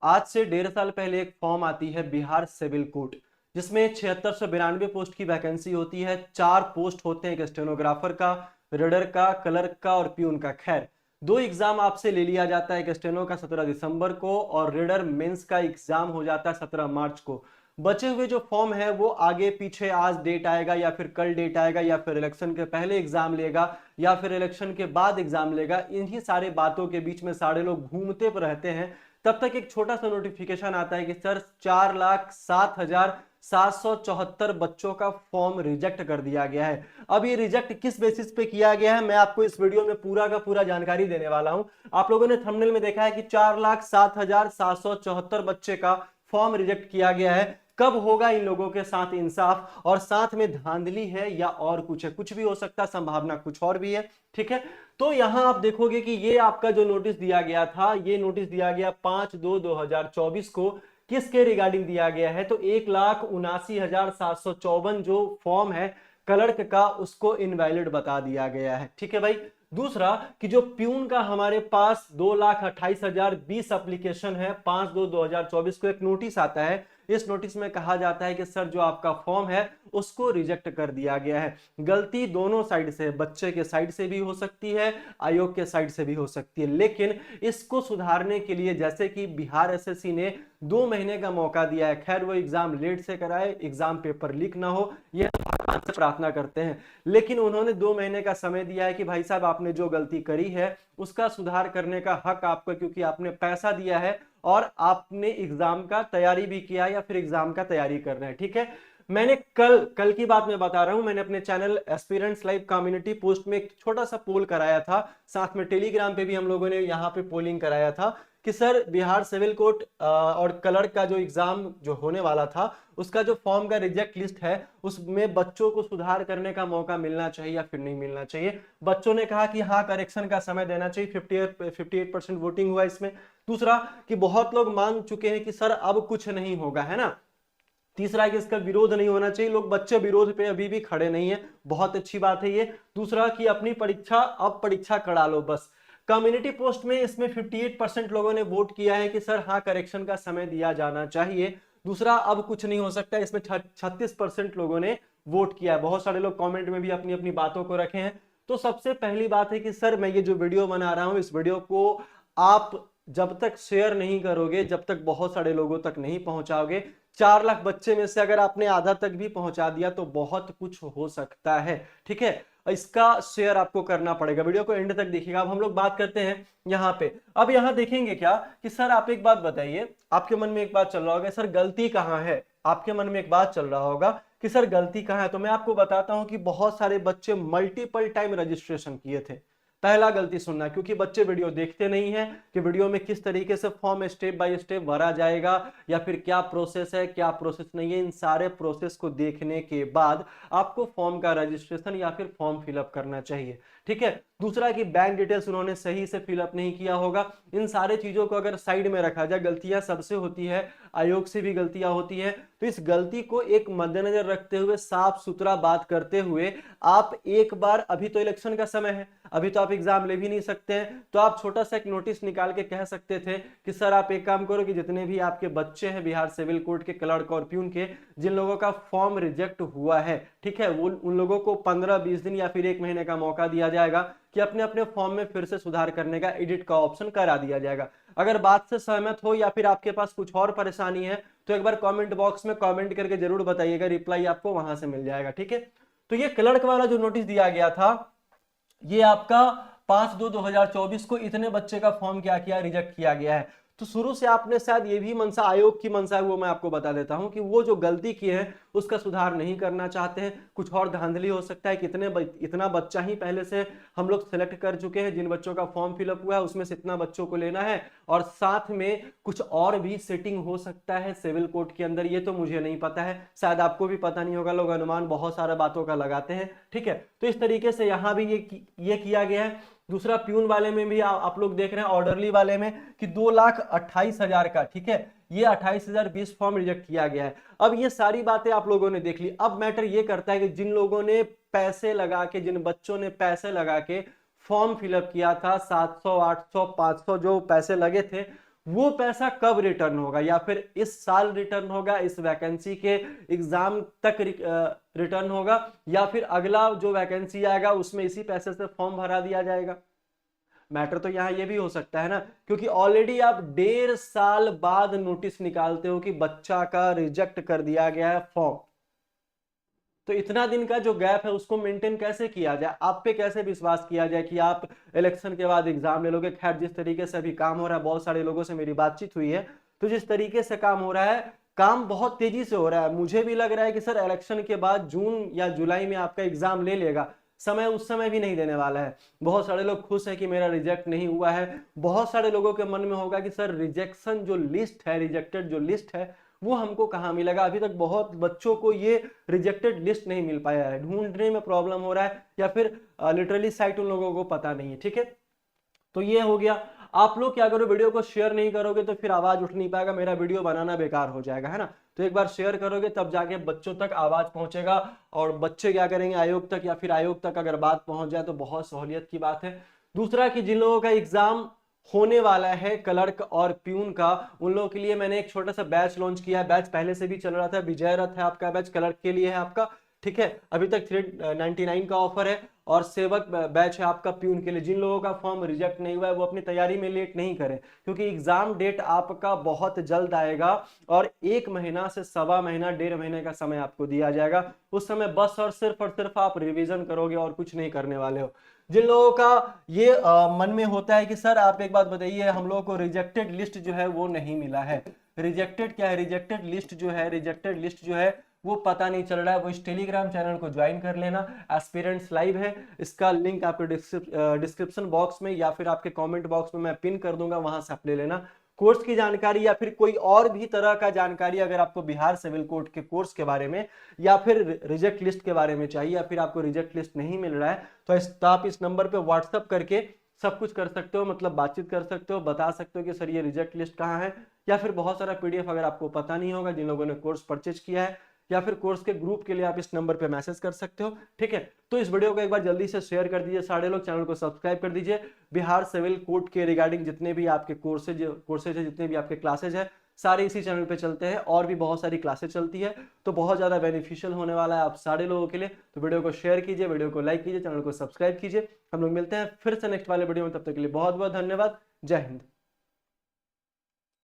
आज से 1.5 साल पहले एक फॉर्म आती है बिहार सिविल कोड, जिसमें 7692 पोस्ट की वैकेंसी होती है। 4 पोस्ट होते हैं, एक स्टेनोग्राफर का, रीडर का, क्लर्क का और प्यून का। खैर, 2 एग्जाम आपसे ले लिया जाता है, एक स्टेनो का 17 दिसंबर को और रीडर मेंस का एग्जाम हो जाता है 17 मार्च को। बचे हुए जो फॉर्म है वो आगे पीछे आज डेट आएगा या फिर कल डेट आएगा या फिर इलेक्शन के पहले एग्जाम लेगा या फिर इलेक्शन के बाद एग्जाम लेगा। इन्हीं सारे बातों के बीच में सारे लोग घूमते रहते हैं। तब तक एक छोटा सा नोटिफिकेशन आता है कि सर 4,07,774 बच्चों का फॉर्म रिजेक्ट कर दिया गया है। अब ये रिजेक्ट किस बेसिस पे किया गया है, मैं आपको इस वीडियो में पूरा का पूरा जानकारी देने वाला हूं। आप लोगों ने थंबनेल में देखा है कि 4,07,774 बच्चे का फॉर्म रिजेक्ट किया गया है। कब होगा इन लोगों के साथ इंसाफ, और साथ में धांधली है या और कुछ है, कुछ भी हो सकता है, संभावना कुछ और भी है। ठीक है, तो यहां आप देखोगे कि ये आपका जो नोटिस दिया गया था, ये नोटिस दिया गया 5/2/2024 को। किसके रिगार्डिंग दिया गया है, तो 1,79,754 जो फॉर्म है क्लर्क का, उसको इनवैलिड बता दिया गया है। ठीक है भाई। दूसरा कि जो प्यून का हमारे पास 2,28,020 एप्लीकेशन है, 5/2/2024 को एक नोटिस आता है। इस नोटिस में कहा जाता है कि सर जो आपका फॉर्म है उसको रिजेक्ट कर दिया गया है। गलती दोनों साइड से, बच्चे के साइड से भी हो सकती है, आयोग के साइड से भी हो सकती है, लेकिन इसको सुधारने के लिए जैसे कि बिहार एसएससी ने 2 महीने का मौका दिया है। खैर वो एग्जाम लेट से कराए, एग्जाम पेपर लीक ना हो, यह भगवान से प्रार्थना करते हैं, लेकिन उन्होंने 2 महीने का समय दिया है कि भाई साहब आपने जो गलती करी है उसका सुधार करने का हक आपका, क्योंकि आपने पैसा दिया है और आपने एग्जाम का तैयारी भी किया या फिर एग्जाम का तैयारी कर रहे हैं। ठीक है, मैंने कल की बात मैं बता रहा हूं, मैंने अपने channel aspirants live community post में एक छोटा सा पोल कराया था, साथ में टेलीग्राम पे भी हम लोगों ने यहां पे पोलिंग कराया था कि सर बिहार सिविल कोर्ट और क्लर्क का जो एग्जाम जो होने वाला था उसका जो फॉर्म का रिजेक्ट लिस्ट है उसमें बच्चों को सुधार करने का मौका मिलना चाहिए या फिर नहीं मिलना चाहिए। बच्चों ने कहा कि हाँ, करेक्शन का समय देना चाहिए। 58% वोटिंग हुआ इसमें। दूसरा कि बहुत लोग मान चुके हैं कि सर अब कुछ नहीं होगा, है ना। तीसरा कि इसका विरोध नहीं होना चाहिए, लोग बच्चे विरोध पे अभी भी खड़े नहीं है, बहुत अच्छी बात है ये। दूसरा कि अपनी परीक्षा अब परीक्षा करा लो बस। कम्युनिटी पोस्ट में इसमें 58% लोगों ने वोट किया है कि सर हाँ, करेक्शन का समय दिया जाना चाहिए। दूसरा अब कुछ नहीं हो सकता, इसमें 36% लोगों ने वोट किया है। बहुत सारे लोग कमेंट में भी अपनी अपनी बातों को रखे हैं। तो सबसे पहली बात है कि सर मैं ये जो वीडियो बना रहा हूं, इस वीडियो को आप जब तक शेयर नहीं करोगे, जब तक बहुत सारे लोगों तक नहीं पहुंचाओगे, 4 लाख बच्चे में से अगर आपने आधा तक भी पहुंचा दिया तो बहुत कुछ हो सकता है। ठीक है, इसका शेयर आपको करना पड़ेगा। वीडियो को एंड तक देखिएगा। अब हम लोग बात करते हैं यहाँ पे। अब यहाँ देखेंगे क्या कि सर आप एक बात बताइए, आपके मन में एक बात चल रहा होगा सर गलती कहाँ है, आपके मन में एक बात चल रहा होगा कि सर गलती कहाँ है। तो मैं आपको बताता हूं कि बहुत सारे बच्चे मल्टीपल टाइम रजिस्ट्रेशन किए थे। पहला गलती सुनना, क्योंकि बच्चे वीडियो देखते नहीं है कि वीडियो में किस तरीके से फॉर्म स्टेप बाय स्टेप भरा जाएगा या फिर क्या प्रोसेस है क्या प्रोसेस नहीं है। इन सारे प्रोसेस को देखने के बाद आपको फॉर्म का रजिस्ट्रेशन या फिर फॉर्म फिलअप करना चाहिए। ठीक है। दूसरा कि बैंक डिटेल्स उन्होंने सही से फिलअप नहीं किया होगा। इन सारे चीजों को अगर साइड में रखा जाए, गलतियां सबसे होती है, आयोग से भी गलतियां होती है, तो इस गलती को एक मद्देनजर रखते हुए, साफ सुथरा बात करते हुए, आप एक बार, अभी तो इलेक्शन का समय है, अभी तो आप एग्जाम ले भी नहीं सकते हैं, तो आप छोटा सा एक नोटिस निकाल के कह सकते थे कि सर आप एक काम करो कि जितने भी आपके बच्चे हैं बिहार सिविल कोर्ट के क्लर्क और प्यून के, जिन लोगों का फॉर्म रिजेक्ट हुआ है, ठीक है, वो उन लोगों को 15-20 दिन या फिर 1 महीने का मौका दिया जाएगा कि अपने अपने फॉर्म में फिर से सुधार करने का, एडिट का ऑप्शन करा दिया जाएगा। अगर बात से सहमत हो या फिर आपके पास कुछ और परेशानी है तो एक बार कमेंट बॉक्स में कमेंट करके जरूर बताइएगा, रिप्लाई आपको वहां से मिल जाएगा। ठीक है, तो ये क्लर्क वाला जो नोटिस दिया गया था, ये आपका 5/2/2024 को इतने बच्चे का फॉर्म क्या किया, रिजेक्ट किया गया है। तो शुरू से आपने शायद ये भी मनसा, आयोग की मनसा है वो मैं आपको बता देता हूं कि वो जो गलती की है उसका सुधार नहीं करना चाहते हैं। कुछ और धांधली हो सकता है, इतना बच्चा ही पहले से हम लोग सेलेक्ट कर चुके हैं, जिन बच्चों का फॉर्म फिलअप हुआ है उसमें से इतना बच्चों को लेना है, और साथ में कुछ और भी सेटिंग हो सकता है सिविल कोर्ट के अंदर, ये तो मुझे नहीं पता है, शायद आपको भी पता नहीं होगा, लोग अनुमान बहुत सारे बातों का लगाते हैं। ठीक है, तो इस तरीके से यहां भी ये किया गया है। दूसरा प्यून वाले में भी आप लोग देख रहे हैं, ऑर्डरली वाले में कि 2,28,000 का, ठीक है, ये 28,020 फॉर्म रिजेक्ट किया गया है। अब ये सारी बातें आप लोगों ने देख ली। अब मैटर ये करता है कि जिन लोगों ने पैसे लगा के, जिन बच्चों ने पैसे लगा के फॉर्म फिलअप किया था, 700, 800, 500 जो पैसे लगे थे, वो पैसा कब रिटर्न होगा, या फिर इस साल रिटर्न होगा, इस वैकेंसी के एग्जाम तक रिटर्न होगा, या फिर अगला जो वैकेंसी आएगा उसमें इसी पैसे से फॉर्म भरा दिया जाएगा। मैटर तो यहां ये भी हो सकता है ना, क्योंकि ऑलरेडी आप 1.5 साल बाद नोटिस निकालते हो कि बच्चा का रिजेक्ट कर दिया गया है फॉर्म। तो इतना दिन का जो गैप है उसको मेंटेन कैसे किया जाए, आप पे कैसे विश्वास किया जाए कि आप इलेक्शन के बाद एग्जाम ले लोगे। खैर, जिस तरीके से अभी काम हो रहा है, बहुत सारे लोगों से मेरी बातचीत हुई है, तो जिस तरीके से काम हो रहा है, काम बहुत तेजी से हो रहा है। मुझे भी लग रहा है कि सर इलेक्शन के बाद जून या जुलाई में आपका एग्जाम ले लेगा, समय उस समय भी नहीं देने वाला है। बहुत सारे लोग खुश है कि मेरा रिजेक्ट नहीं हुआ है। बहुत सारे लोगों के मन में होगा कि सर रिजेक्शन जो लिस्ट है, रिजेक्टेड जो लिस्ट है, वो हमको कहाँ मिलेगा। अभी तक बहुत बच्चों को ये रिजेक्टेड लिस्ट नहीं मिल पाया है, ढूंढने में प्रॉब्लम हो रहा है, या फिर लिटरली साइट उन लोगों को पता नहीं है। ठीक है, तो ये हो गया। आप लोग क्या करो, वीडियो को शेयर नहीं करोगे तो फिर आवाज उठ नहीं पाएगा, मेरा वीडियो बनाना बेकार हो जाएगा, है ना। तो एक बार शेयर करोगे तब जाके बच्चों तक आवाज पहुंचेगा, और बच्चे क्या करेंगे आयोग तक, या फिर आयोग तक अगर बात पहुंच जाए तो बहुत सहूलियत की बात है। दूसरा कि जिन लोगों का एग्जाम होने वाला है क्लर्क और प्यून का, उन लोगों के लिए मैंने एक छोटा सा बैच लॉन्च किया है। बैच पहले से भी चल रहा था, विजय रथ है आपका बैच, क्लर्क के लिए है आपका। ठीक है, अभी तक 399 का ऑफर है, और सेवक बैच है आपका प्यून के लिए। जिन लोगों का फॉर्म रिजेक्ट नहीं हुआ है वो अपनी तैयारी में लेट नहीं करें, क्योंकि एग्जाम डेट आपका बहुत जल्द आएगा, और 1 महीना से 1.25 महीना 1.5 महीने का समय आपको दिया जाएगा। उस समय बस और सिर्फ आप रिवीजन करोगे और कुछ नहीं करने वाले हो। जिन लोगों का ये मन में होता है कि सर आप एक बात बताइए, हम लोगों को रिजेक्टेड लिस्ट जो है वो नहीं मिला है। रिजेक्टेड क्या है, रिजेक्टेड लिस्ट जो है, रिजेक्टेड लिस्ट जो है वो पता नहीं चल रहा है, वो इस टेलीग्राम चैनल को ज्वाइन कर लेना। एस्पिरेंट्स लाइव है, इसका लिंक आपके डिस्क्रिप्शन बॉक्स में या फिर आपके कमेंट बॉक्स में मैं पिन कर दूंगा, वहां से आप ले लेना। कोर्स की जानकारी या फिर कोई और भी तरह का जानकारी अगर आपको बिहार सिविल कोर्ट के कोर्स के बारे में, या फिर रिजेक्ट लिस्ट के बारे में चाहिए, या फिर आपको रिजेक्ट लिस्ट नहीं मिल रहा है, तो आप इस नंबर पे व्हाट्सअप करके सब कुछ कर सकते हो, मतलब बातचीत कर सकते हो, बता सकते हो कि सर ये रिजेक्ट लिस्ट कहाँ है। या फिर बहुत सारा पीडीएफ अगर आपको पता नहीं होगा, जिन लोगों ने कोर्स परचेज किया है, या फिर कोर्स के ग्रुप के लिए आप इस नंबर पे मैसेज कर सकते हो। ठीक है, तो इस वीडियो को एक बार जल्दी से शेयर कर दीजिए, सारे लोग चैनल को सब्सक्राइब कर दीजिए। बिहार सिविल कोर्ट के रिगार्डिंग जितने भी आपके कोर्सेज है, जितने भी आपके क्लासेज है, सारे इसी चैनल पे चलते हैं, और भी बहुत सारी क्लासेज चलती है, तो बहुत ज्यादा बेनिफिशियल होने वाला है आप सारे लोगों के लिए। तो वीडियो को शेयर कीजिए, वीडियो को लाइक कीजिए, चैनल को सब्सक्राइब कीजिए। हम लोग मिलते हैं फिर से नेक्स्ट वाले वीडियो में, तब तक के लिए बहुत बहुत धन्यवाद। जय हिंद।